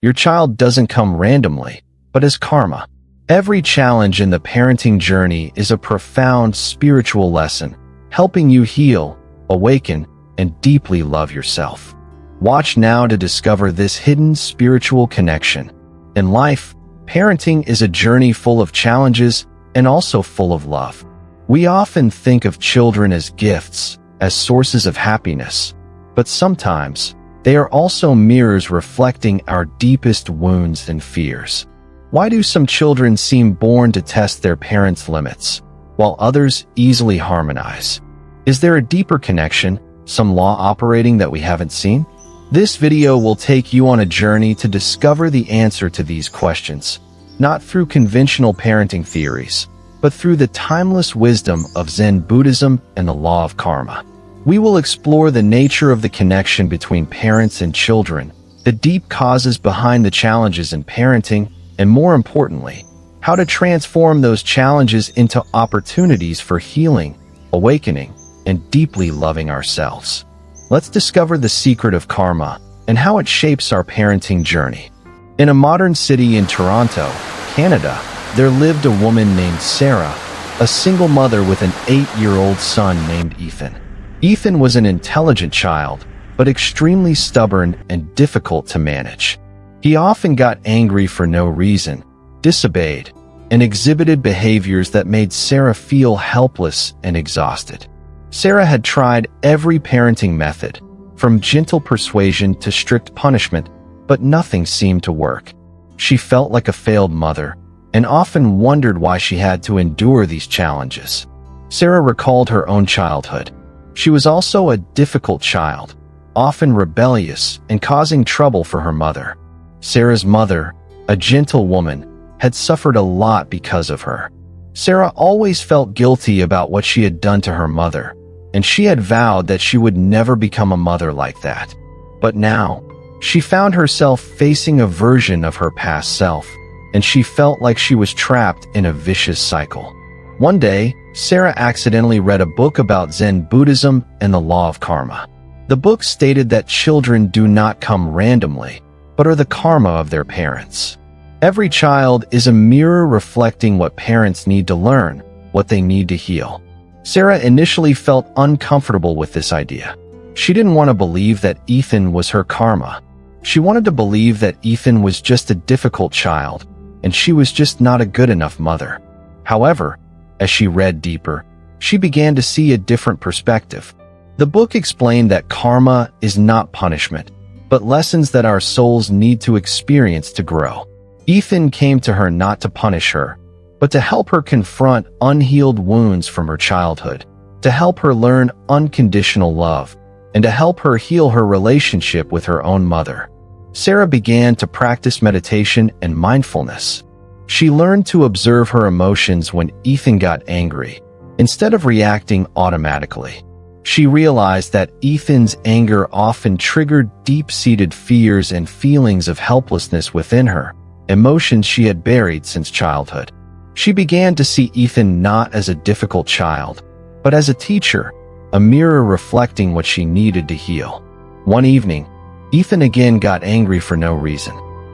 Your child doesn't come randomly, but as karma. Every challenge in the parenting journey is a profound spiritual lesson, helping you heal, awaken, and deeply love yourself. Watch now to discover this hidden spiritual connection. In life, parenting is a journey full of challenges and also full of love. We often think of children as gifts, as sources of happiness, but sometimes they are also mirrors reflecting our deepest wounds and fears. Why do some children seem born to test their parents' limits, while others easily harmonize? Is there a deeper connection, some law operating that we haven't seen? This video will take you on a journey to discover the answer to these questions, not through conventional parenting theories, but through the timeless wisdom of Zen Buddhism and the law of karma. We will explore the nature of the connection between parents and children, the deep causes behind the challenges in parenting, and more importantly, how to transform those challenges into opportunities for healing, awakening, and deeply loving ourselves. Let's discover the secret of karma and how it shapes our parenting journey. In a modern city in Toronto, Canada, there lived a woman named Sarah, a single mother with an 8-year-old son named Ethan. Ethan was an intelligent child, but extremely stubborn and difficult to manage. He often got angry for no reason, disobeyed, and exhibited behaviors that made Sarah feel helpless and exhausted. Sarah had tried every parenting method, from gentle persuasion to strict punishment, but nothing seemed to work. She felt like a failed mother, and often wondered why she had to endure these challenges. Sarah recalled her own childhood. She was also a difficult child, often rebellious and causing trouble for her mother. Sarah's mother, a gentle woman, had suffered a lot because of her. Sarah always felt guilty about what she had done to her mother, and she had vowed that she would never become a mother like that. But now, she found herself facing a version of her past self, and she felt like she was trapped in a vicious cycle. One day, Sarah accidentally read a book about Zen Buddhism and the law of karma. The book stated that children do not come randomly, but are the karma of their parents. Every child is a mirror reflecting what parents need to learn, what they need to heal. Sarah initially felt uncomfortable with this idea. She didn't want to believe that Ethan was her karma. She wanted to believe that Ethan was just a difficult child, and she was just not a good enough mother. However, as she read deeper, she began to see a different perspective. The book explained that karma is not punishment, but lessons that our souls need to experience to grow. Ethan came to her not to punish her, but to help her confront unhealed wounds from her childhood, to help her learn unconditional love, and to help her heal her relationship with her own mother. Sarah began to practice meditation and mindfulness. She learned to observe her emotions when Ethan got angry, instead of reacting automatically. She realized that Ethan's anger often triggered deep-seated fears and feelings of helplessness within her, emotions she had buried since childhood. She began to see Ethan not as a difficult child, but as a teacher, a mirror reflecting what she needed to heal. One evening, Ethan again got angry for no reason.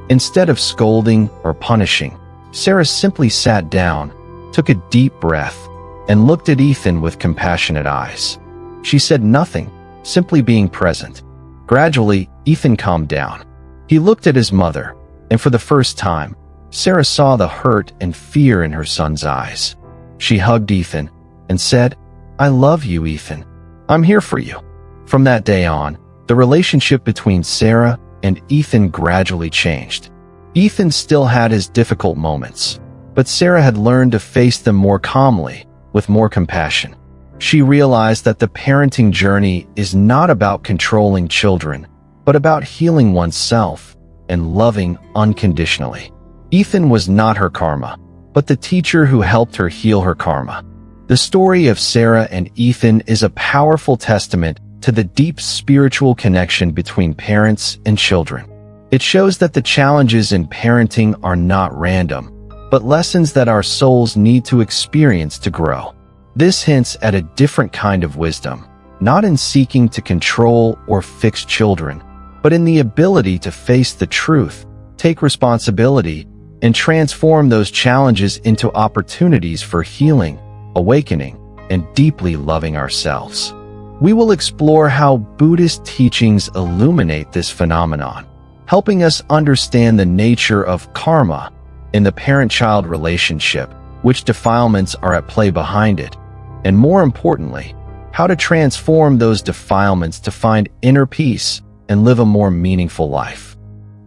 Instead of scolding or punishing, Sarah simply sat down, took a deep breath, and looked at Ethan with compassionate eyes. She said nothing, simply being present. Gradually, Ethan calmed down. He looked at his mother, and for the first time, Sarah saw the hurt and fear in her son's eyes. She hugged Ethan and said, "I love you, Ethan. I'm here for you." From that day on, the relationship between Sarah and Ethan gradually changed. Ethan still had his difficult moments, but Sarah had learned to face them more calmly, with more compassion. She realized that the parenting journey is not about controlling children, but about healing oneself and loving unconditionally. Ethan was not her karma, but the teacher who helped her heal her karma. The story of Sarah and Ethan is a powerful testament to the deep spiritual connection between parents and children. It shows that the challenges in parenting are not random, but lessons that our souls need to experience to grow. This hints at a different kind of wisdom, not in seeking to control or fix children, but in the ability to face the truth, take responsibility, and transform those challenges into opportunities for healing, awakening, and deeply loving ourselves. We will explore how Buddhist teachings illuminate this phenomenon, helping us understand the nature of karma in the parent-child relationship, which defilements are at play behind it, and more importantly, how to transform those defilements to find inner peace and live a more meaningful life.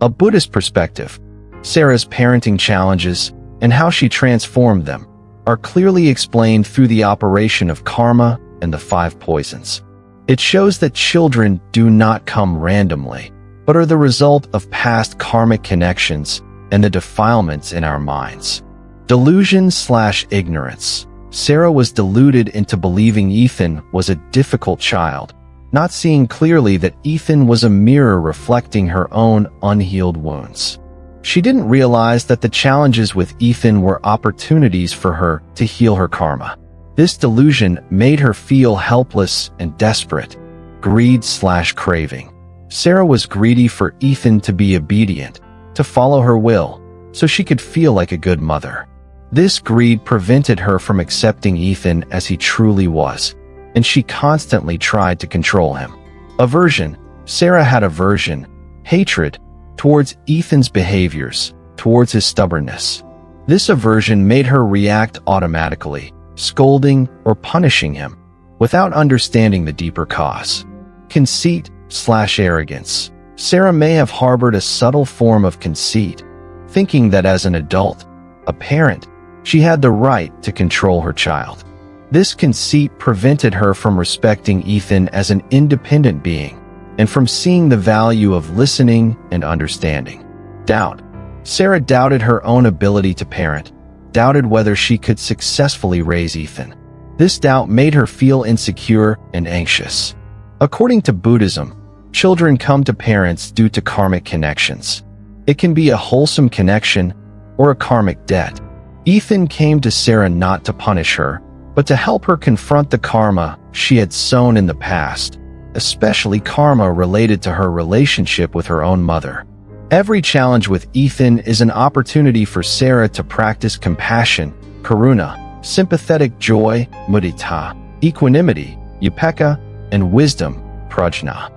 A Buddhist perspective, Sarah's parenting challenges and how she transformed them are clearly explained through the operation of karma and the 5 poisons. It shows that children do not come randomly, but are the result of past karmic connections and the defilements in our minds. Delusion/ignorance. Sarah was deluded into believing Ethan was a difficult child, not seeing clearly that Ethan was a mirror reflecting her own unhealed wounds. She didn't realize that the challenges with Ethan were opportunities for her to heal her karma. This delusion made her feel helpless and desperate. Greed/craving. Sarah was greedy for Ethan to be obedient, to follow her will, so she could feel like a good mother. This greed prevented her from accepting Ethan as he truly was, and she constantly tried to control him. Aversion. Sarah had aversion, hatred, towards Ethan's behaviors, towards his stubbornness. This aversion made her react automatically, scolding or punishing him, without understanding the deeper cause. Conceit/arrogance. Sarah may have harbored a subtle form of conceit, thinking that as an adult, a parent, she had the right to control her child. This conceit prevented her from respecting Ethan as an independent being, and from seeing the value of listening and understanding. Doubt. Sarah doubted her own ability to parent, doubted whether she could successfully raise Ethan. This doubt made her feel insecure and anxious. According to Buddhism, children come to parents due to karmic connections. It can be a wholesome connection or a karmic debt. Ethan came to Sarah not to punish her, but to help her confront the karma she had sown in the past, especially karma related to her relationship with her own mother. Every challenge with Ethan is an opportunity for Sarah to practice compassion, karuna, sympathetic joy, mudita, equanimity, upekkha, and wisdom, prajna.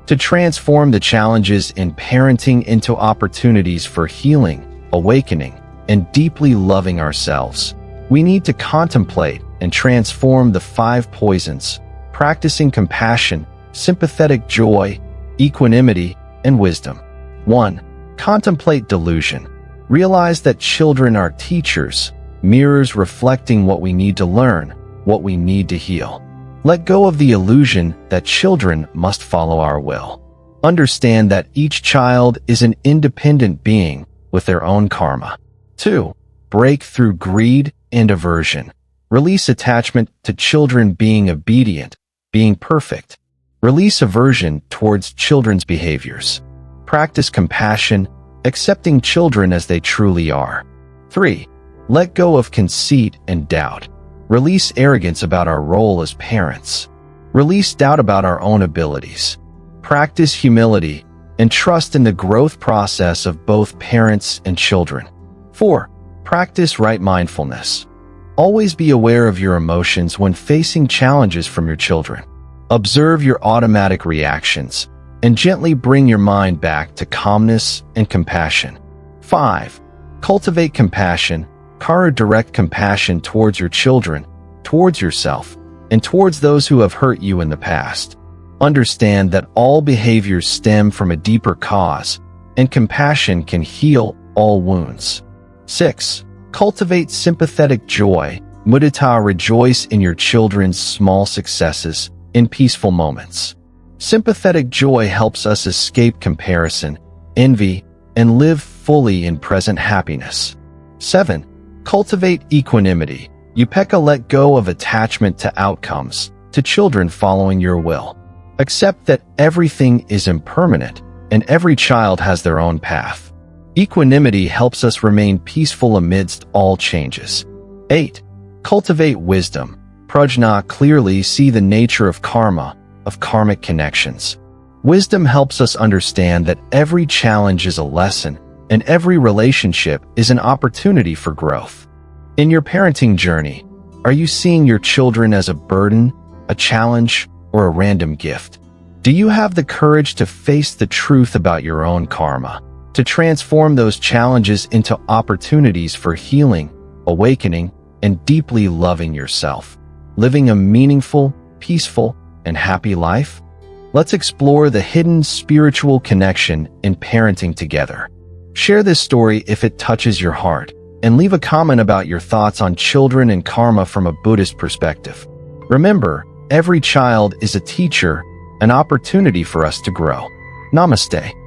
To transform the challenges in parenting into opportunities for healing, awakening, and deeply loving ourselves, we need to contemplate and transform the 5 poisons, practicing compassion, sympathetic joy, equanimity, and wisdom. 1. Contemplate delusion. Realize that children are teachers, mirrors reflecting what we need to learn, what we need to heal. Let go of the illusion that children must follow our will. Understand that each child is an independent being with their own karma. 2. Break through greed and aversion. Release attachment to children being obedient, being perfect. Release aversion towards children's behaviors. Practice compassion, accepting children as they truly are. 3. Let go of conceit and doubt. Release arrogance about our role as parents. Release doubt about our own abilities. Practice humility and trust in the growth process of both parents and children. 4. Practice right mindfulness. Always be aware of your emotions when facing challenges from your children. Observe your automatic reactions and gently bring your mind back to calmness and compassion. 5. Cultivate compassion, direct compassion towards your children, towards yourself, and towards those who have hurt you in the past. Understand that all behaviors stem from a deeper cause, and compassion can heal all wounds. 6. Cultivate sympathetic joy, mudita. Rejoice in your children's small successes, in peaceful moments. Sympathetic joy helps us escape comparison, envy, and live fully in present happiness. 7. Cultivate equanimity. Upekkha. Let go of attachment to outcomes, to children following your will. Accept that everything is impermanent, and every child has their own path. Equanimity helps us remain peaceful amidst all changes. 8. Cultivate wisdom. Prajna. Clearly see the nature of karma, of karmic connections. Wisdom helps us understand that every challenge is a lesson, and every relationship is an opportunity for growth. In your parenting journey, are you seeing your children as a burden, a challenge, or a random gift? Do you have the courage to face the truth about your own karma, to transform those challenges into opportunities for healing, awakening, and deeply loving yourself, living a meaningful, peaceful, and happy life? Let's explore the hidden spiritual connection in parenting together. Share this story if it touches your heart, and leave a comment about your thoughts on children and karma from a Buddhist perspective. Remember, every child is a teacher, an opportunity for us to grow. Namaste.